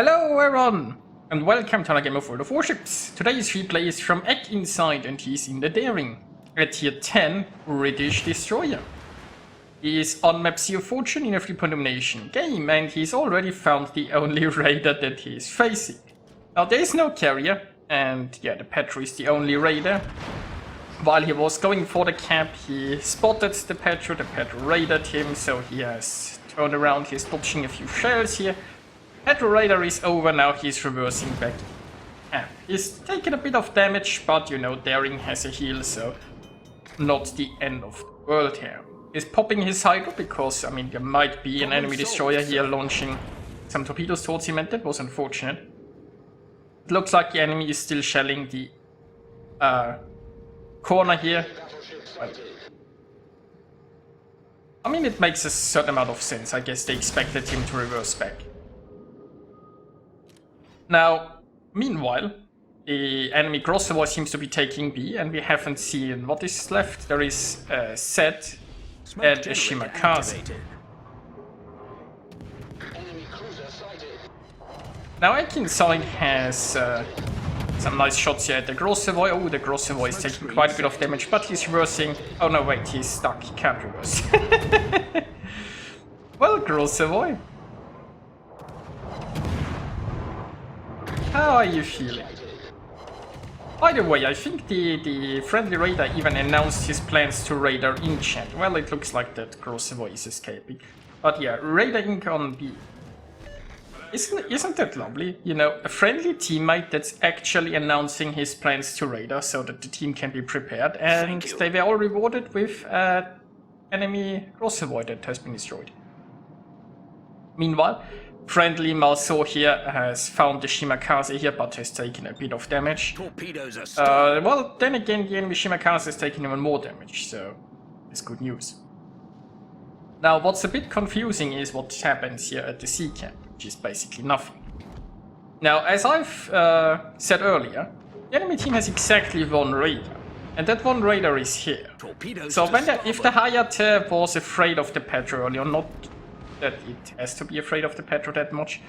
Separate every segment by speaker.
Speaker 1: Hello everyone, and welcome to another game of World of Warships. Today's replay is from Eckinside and he's in the Daring, a tier 10 British destroyer. He is on map Sea of Fortune in a 3-point domination game and he's already found the only raider that he is facing. Now there is no carrier, and yeah, the Petro is the only raider. While he was going for the cap, he spotted the Petro raided him, so he has turned around, he's dodging a few shells here. Petro Raider is over now, he's reversing back. He's taken a bit of damage, but you know, Daring has a heal, so not the end of the world here. He's popping his Hydro because, I mean, there might be an enemy destroyer here launching some torpedoes towards him, and that was unfortunate. It looks like the enemy is still shelling the corner here. I mean, it makes a certain amount of sense. I guess they expected him to reverse back. Now, meanwhile, the enemy crossover seems to be taking B, and we haven't seen what is left. There is a set and a Shimakaze. Now, Eckinside has some nice shots here at the Grossevoy. Oh, the Grossevoy is taking quite a bit of damage, but he's reversing. Oh no, wait, he's stuck. He can't reverse. Well, Grossevoy, how are you feeling? By the way, I think the friendly raider even announced his plans to raider in chat. Well, it looks like that Grossevoy is escaping. But yeah, raider Inc on B. Isn't that lovely? You know, a friendly teammate that's actually announcing his plans to raider so that the team can be prepared. And they were all rewarded with enemy Grossevoy that has been destroyed. Meanwhile, friendly Malso here has found the Shimakaze here, but has taken a bit of damage.
Speaker 2: Torpedoes are
Speaker 1: well, then again, the enemy Shimakaze has taken even more damage, so it's good news. Now, what's a bit confusing is what happens here at the sea camp, which is basically nothing. Now, as I've said earlier, the enemy team has exactly one raider, and that one raider is here. So if the Hayate was afraid of the Petro earlier, not that it has to be afraid of the Petro that much.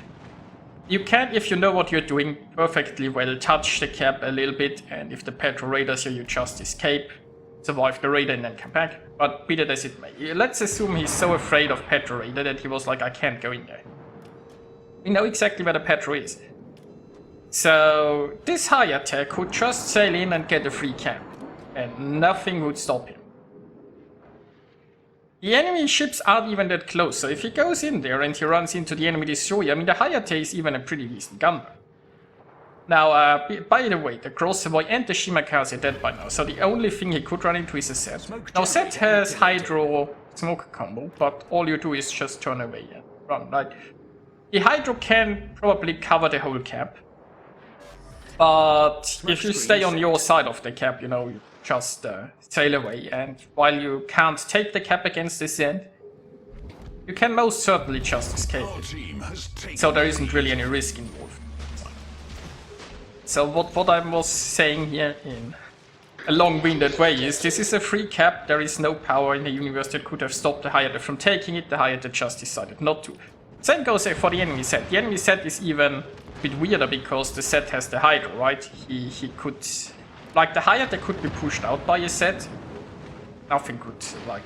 Speaker 1: You can, if you know what you're doing perfectly well, touch the cap a little bit, and if the Petro raiders you, you just escape, survive the raider and then come back. But be that as it may, let's assume he's so afraid of Petro raider that he was like, I can't go in there. We know exactly where the Petro is. So this Hayate could just sail in and get a free camp, and nothing would stop him. The enemy ships aren't even that close, so if he goes in there and he runs into the enemy destroyer, I mean, the Hayate is even a pretty decent gunner. Now, by the way, the Grossevoy and the Shimakaze are dead by now, so the only thing he could run into is a set. Now, set has Hydro smoke combo, but all you do is just turn away and run, right? The Hydro can probably cover the whole cap, but if you stay on your side of the cap, you know, you just sail away, and while you can't take the cap against this end, you can most certainly just escape it. So there isn't really any risk involved. So what I was saying here in a long-winded way is, this is a free cap, there is no power in the universe that could have stopped the Hayate from taking it, the Hayate just decided not to. Same goes for the enemy set. The enemy set is even a bit weirder because the set has the Hydro, right? He could... Like, the Hayate could be pushed out by a set. Nothing could, like,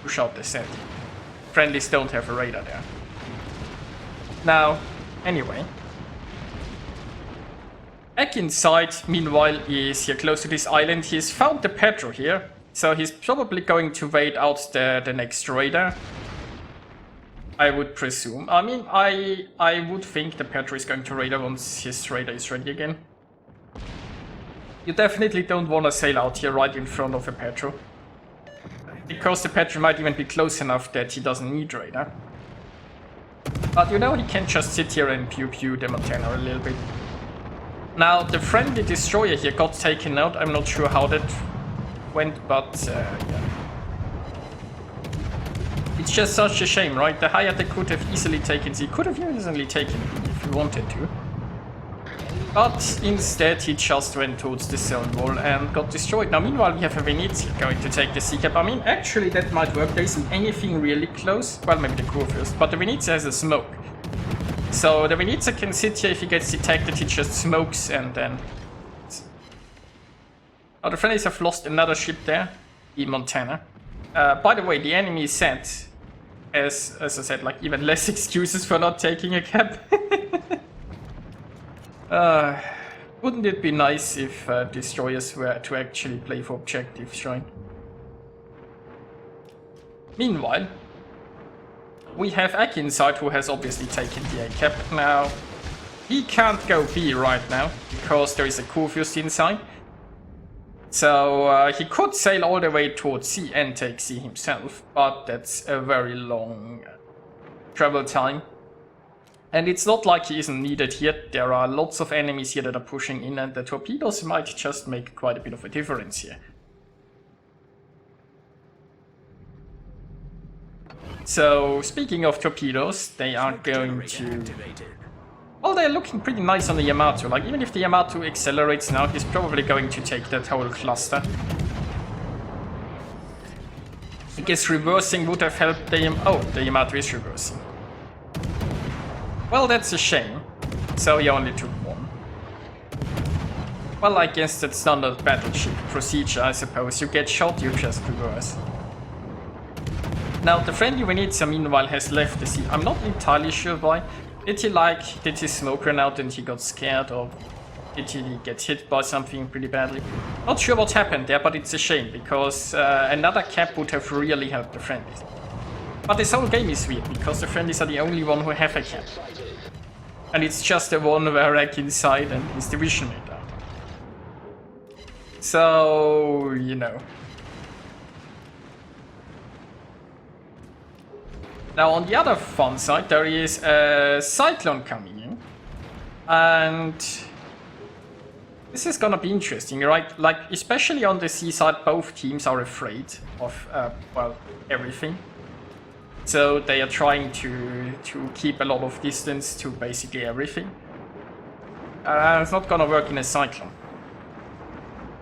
Speaker 1: push out the set. Friendlies don't have a radar there. Now, anyway. Eckinside, meanwhile, is here close to this island. He's found the Petro here. So he's probably going to wait out the next raider, I would presume. I mean, I would think the Petro is going to raider once his raider is ready again. You definitely don't want to sail out here right in front of a Petro, because the Petro might even be close enough that he doesn't need radar. But you know, he can just sit here and pew the Montana a little bit. Now, the friendly destroyer here got taken out. I'm not sure how that went, but yeah. It's just such a shame, right? The Hayate could have easily taken, he could have easily taken it if he wanted to. But instead he just went towards the zone wall and got destroyed. Now meanwhile we have a Venezia going to take the sea cap. I mean, actually that might work. There isn't anything really close. Well, maybe the crew first, but the Venezia has a smoke. So the Venezia can sit here. If he gets detected, he just smokes and then... Oh, the friendlies have lost another ship there, the Montana. By the way, the enemy set, as I said, like even less excuses for not taking a cap. Wouldn't it be nice if destroyers were to actually play for objectives, right? Meanwhile, we have Eckinside, who has obviously taken the A cap. Now, he can't go B right now, because there is a Kurfürst inside. So he could sail all the way towards C and take C himself, but that's a very long travel time. And it's not like he isn't needed here. There are lots of enemies here that are pushing in, and the torpedoes might just make quite a bit of a difference here. So, speaking of torpedoes, they are going to... Well, they're looking pretty nice on the Yamato. Like, even if the Yamato accelerates now, he's probably going to take that whole cluster. I guess reversing would have helped the Yamato. Oh, the Yamato is reversing. Well, that's a shame. So he only took one. Well, I guess that's standard battleship procedure, I suppose. You get shot, you just reverse. Now, the friendly Venezia, meanwhile, has left the sea. I'm not entirely sure why. Did his smoke run out and he got scared, or did he get hit by something pretty badly? Not sure what happened there, but it's a shame, because another cap would have really helped the friendlies. But this whole game is weird, because the friendlies are the only one who have a cap. And it's just the one where Eckinside and his division made out. So, you know. Now on the other fun side, there is a Cyclone coming in. And this is gonna be interesting, right? Like, especially on the seaside, both teams are afraid of, well, everything. So they are trying to keep a lot of distance to basically everything. It's not gonna work in a Cyclone.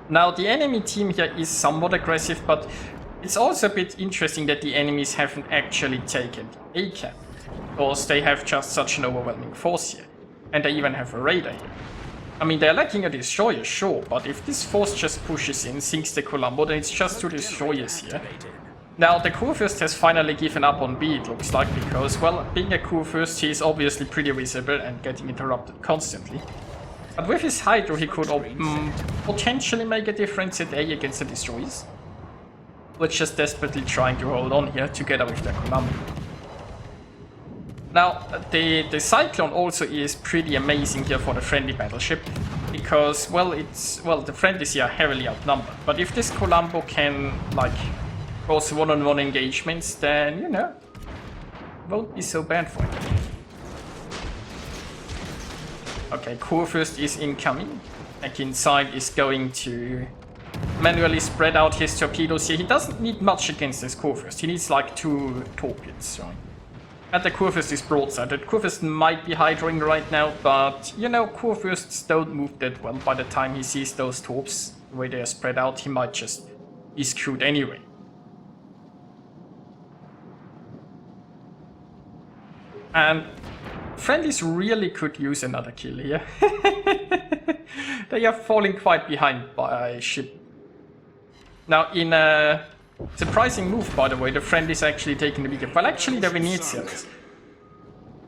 Speaker 1: Now the enemy team here is somewhat aggressive, but it's also a bit interesting that the enemies haven't actually taken the A cap, because they have just such an overwhelming force here. And they even have a radar here. I mean, they're lacking a destroyer, sure, but if this force just pushes in, sinks the Colombo, then it's just 2 destroyers here. Now, the Kurfürst has finally given up on B, it looks like, because, well, being a Kurfürst, he is obviously pretty visible and getting interrupted constantly. But with his Hydro, he could potentially make a difference at A against the destroyers. We're just desperately trying to hold on here together with the Colombo. Now, the Cyclone also is pretty amazing here for the friendly battleship, because, well, the friendlies here are heavily outnumbered. But if this Colombo can, like, cause one-on-one engagements, then, you know, it won't be so bad for him. Okay, Kurfürst is incoming. Eckinside is going to manually spread out his torpedoes here. He doesn't need much against this Kurfürst. He needs like 2 torpedoes, right? And the Kurfürst is broadside. The Kurfürst might be hydroing right now, but, you know, Kurfürsts don't move that well. By the time he sees those torps, the way they are spread out, he might just be screwed anyway. And friendlies really could use another kill here. They are falling quite behind by a ship. Now, in a surprising move, by the way, the friendlies actually taking the bigger. Well, actually, the Venezia is.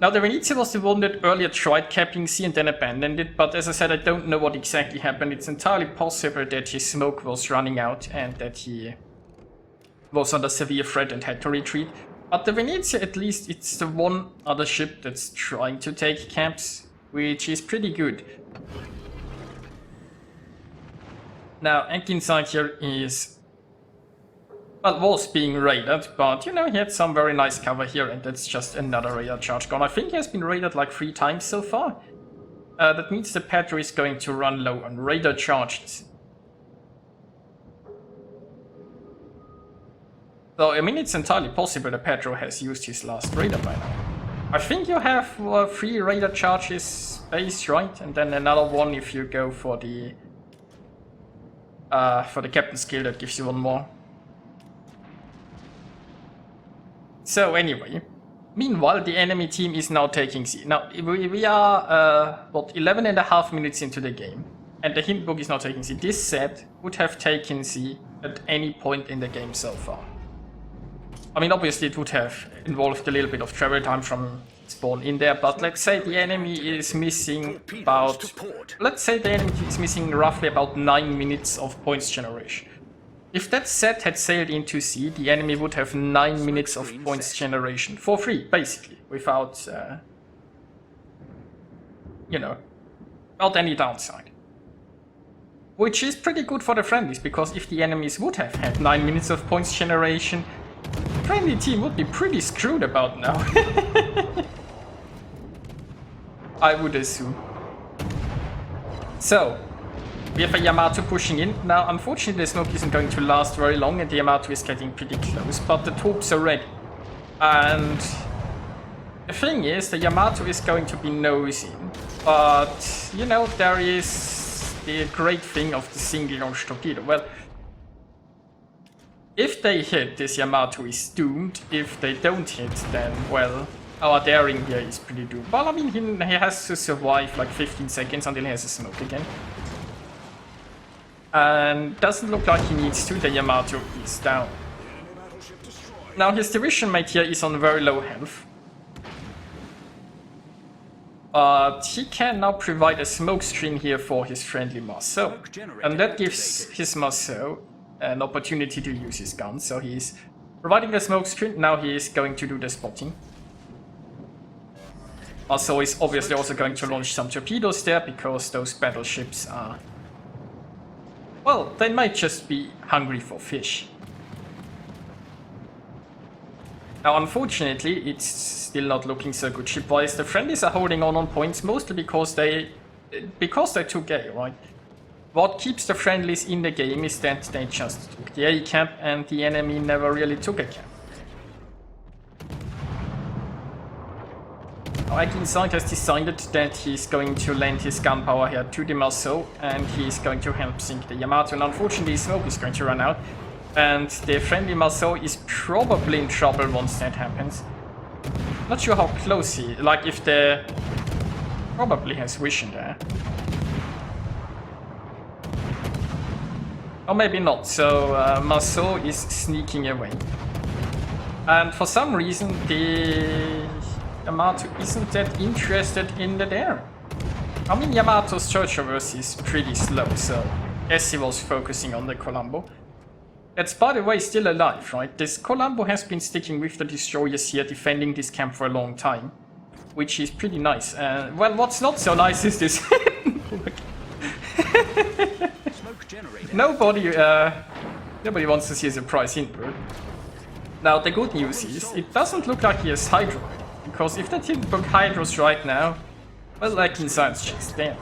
Speaker 1: Now, the Venezia was the one that earlier tried capping C and then abandoned it, but as I said, I don't know what exactly happened. It's entirely possible that his smoke was running out and that he was under severe threat and had to retreat. But the Venezia, at least, it's the one other ship that's trying to take caps, which is pretty good. Now, Eckinside here is, well, was being raided, but, you know, he had some very nice cover here, and that's just another radar charge gone. I think he has been raided like 3 times so far. That means the Petro is going to run low on radar charges. So, I mean, it's entirely possible that Petro has used his last radar by now. I think you have 3 radar charges base, right? And then another one if you go for the captain's skill that gives you 1 more. So anyway, Meanwhile, the enemy team is now taking C. Now, we are, 11.5 minutes into the game, and the hint book is now taking C. This set would have taken C at any point in the game so far. I mean, obviously it would have involved a little bit of travel time from spawn in there, but let's say the enemy is missing about... Let's say the enemy is missing roughly about 9 minutes of points generation. If that set had sailed into C, the enemy would have 9 minutes of points generation for free, basically, without, you know, without any downside. Which is pretty good for the friendlies, because if the enemies would have had 9 minutes of points generation, the friendly team would be pretty screwed about now. I would assume. So, we have a Yamato pushing in. Now, unfortunately, the smoke isn't going to last very long, and the Yamato is getting pretty close, but the troops are ready. And the thing is, the Yamato is going to be nosing, but, you know, there is the great thing of the single-launch torpedo. Well, if they hit, this Yamato is doomed. If they don't hit, then, well, our daring here is pretty doomed. Well, I mean, he has to survive like 15 seconds until he has a smoke again. And doesn't look like he needs to. The Yamato is down. Now, his division mate here is on very low health. But he can now provide a smoke screen here for his friendly Marceau. And that gives his Marceau an opportunity to use his gun. So he's providing the smoke screen. Now he is going to do the spotting. Marceau is obviously also going to launch some torpedoes there, because those battleships are... well, they might just be hungry for fish. Now, unfortunately, it's still not looking so good ship-wise. The friendlies are holding on points, mostly because they took A, right? What keeps the friendlies in the game is that they just took the A camp, and the enemy never really took a camp. Now, Eckinside has decided that he's going to lend his gun power here to the Marceau, and he's going to help sink the Yamato. And unfortunately, smoke is going to run out, and the friendly Marceau is probably in trouble once that happens. Not sure how close he... like, if the... probably has vision there. Or maybe not, so Marceau is sneaking away. And for some reason, the Yamato isn't that interested in the dare. I mean, Yamato's church-reverse is pretty slow, so yes, he was focusing on the Colombo. That's, by the way, still alive, right? This Colombo has been sticking with the destroyers here, defending this camp for a long time, which is pretty nice. Well, what's not so nice is this. Nobody wants to see a surprise hintbird. Now, the good news is, it doesn't look like he has Hydro, because if that hintbird Hydros right now, well, Eckinside's just there.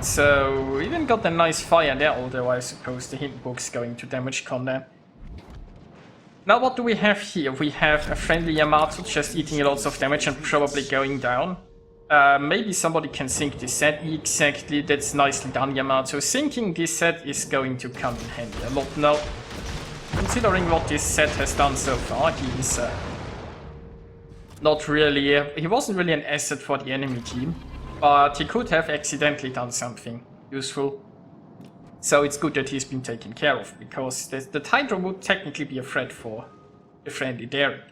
Speaker 1: So, we even got a nice fire there, although I suppose the hintbook's going to damage con there. Now, what do we have here? We have a friendly Yamato just eating lots of damage and probably going down. Maybe somebody can sink this set. Exactly, that's nicely done, Yamato. Sinking this set is going to come in handy a lot now. Considering what this set has done so far, he's not really... he wasn't really an asset for the enemy team, but he could have accidentally done something useful. So it's good that he's been taken care of, because the Hydra would technically be a threat for the friendly daring.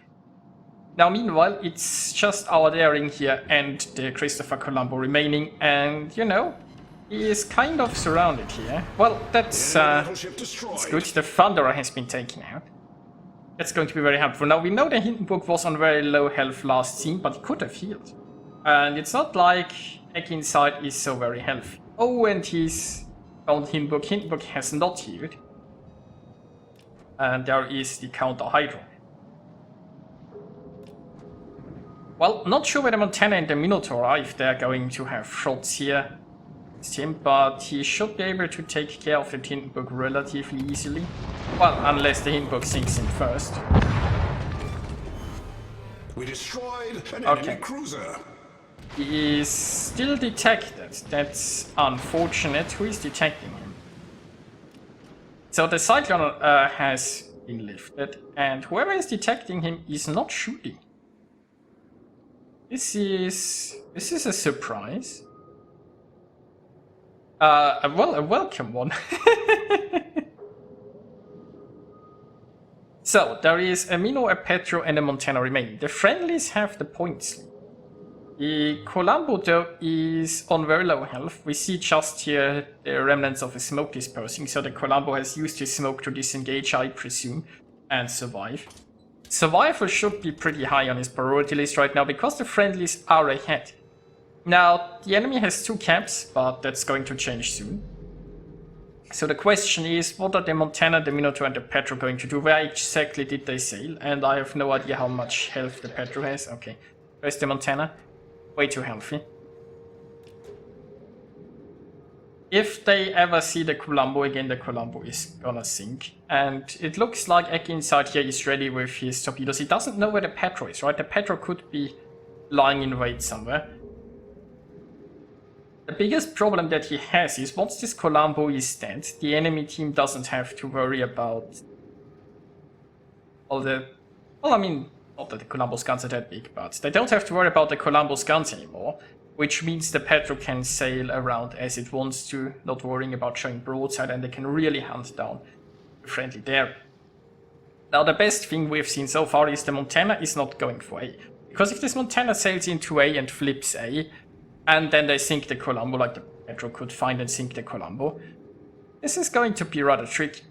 Speaker 1: Now, meanwhile, it's just our daring here and the Christopher Colombo remaining, and, you know, he is kind of surrounded here. Well, that's good. The Thunderer has been taken out. That's going to be very helpful. Now, we know the Hindenburg was on very low health last scene, but he could have healed. And it's not like Eckinside is so very healthy. Oh, and he's found Hindenburg. Hindenburg has not healed. And there is the counter Hydro. Well, not sure where the Montana and the Minotaur are, if they're going to have shots here. It's him, but he should be able to take care of the Hindenburg relatively easily. Well, unless the Hindenburg sinks in first.
Speaker 2: We destroyed an enemy cruiser.
Speaker 1: He is still detected. That's unfortunate. Who is detecting him? So the Cyclone has been lifted, and whoever is detecting him is not shooting. This is a surprise. Well, a welcome one. So, there is a Minnow, a Petro, and a Montana remaining. The friendlies have the points lead. The Colombo, though, is on very low health. We see just here the remnants of a smoke dispersing, so the Colombo has used his smoke to disengage, I presume, and survive. Survival should be pretty high on his priority list right now, because the friendlies are ahead. Now, the enemy has 2 caps, but that's going to change soon. So the question is, what are the Montana, the Minotaur, and the Petro going to do? Where exactly did they sail? And I have no idea how much health the Petro has. Okay, where's the Montana? Way too healthy. If they ever see the Colombo again, the Colombo is gonna sink. And it looks like Eckinside here is ready with his torpedoes. He doesn't know where the Petro is, right? The Petro could be lying in wait somewhere. The biggest problem that he has is once this Colombo is dead, the enemy team doesn't have to worry about all the... Well, I mean, not that the Colombo's guns are that big, but they don't have to worry about the Colombo's guns anymore, which means the Petro can sail around as it wants to, not worrying about showing broadside, and they can really hunt down the friendly there. Now, the best thing we've seen so far is the Montana is not going for A. Because if this Montana sails into A and flips A, and then they sink the Colombo, like the Petro could find and sink the Colombo, this is going to be rather tricky.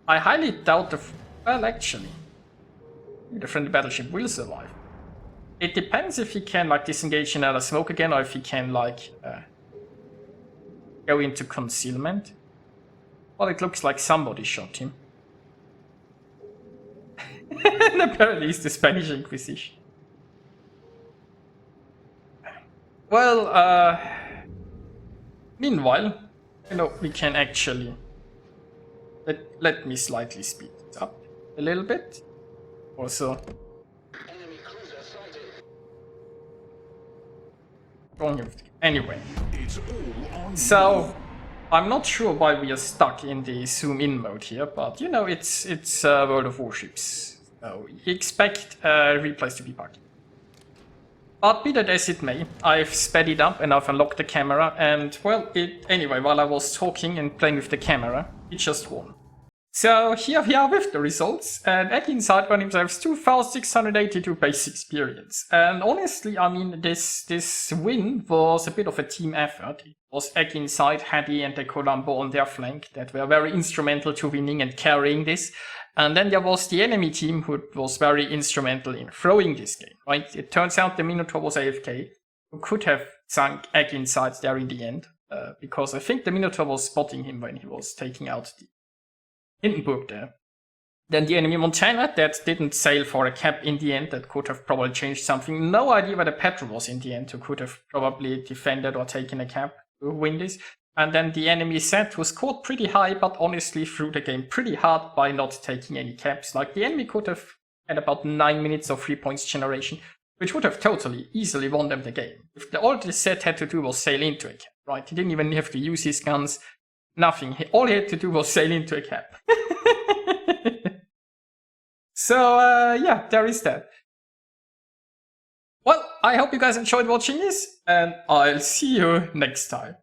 Speaker 1: I highly doubt the... Well, actually, the friendly battleship will survive. It depends if he can, like, disengage another smoke again, or if he can, like, go into concealment. Well, it looks like somebody shot him. And apparently it's the Spanish Inquisition. Well, meanwhile, you know, we can actually... Let me slightly speed it up a little bit. Also... Anyway, so I'm not sure why we are stuck in the zoom in mode here, but you know, it's World of Warships, so you expect replays to be bugged. But be that as it may, I've sped it up and I've unlocked the camera, and well, anyway, while I was talking and playing with the camera, it just won. So here we are with the results, and Eckinside won himself 2,682 base experience. And honestly, I mean, this win was a bit of a team effort. It was Eckinside, Hattie, and the Colombo on their flank that were very instrumental to winning and carrying this. And then there was the enemy team who was very instrumental in throwing this game, right? It turns out the Minotaur was AFK, who could have sunk Eckinside there in the end, because I think the Minotaur was spotting him when he was taking out the Hindenburg there. Then the enemy Montana that didn't sail for a cap in the end, that could have probably changed something. No idea where the Petro was in the end, who could have probably defended or taken a cap to win this. And then the enemy set who scored pretty high, but honestly threw the game pretty hard by not taking any caps. Like the enemy could have had about 9 minutes of 3 points generation, which would have totally easily won them the game. If all the set had to do was sail into a cap, right? He didn't even have to use his guns. Nothing. All he had to do was sail into a cap. So, yeah, there is that. Well, I hope you guys enjoyed watching this, and I'll see you next time.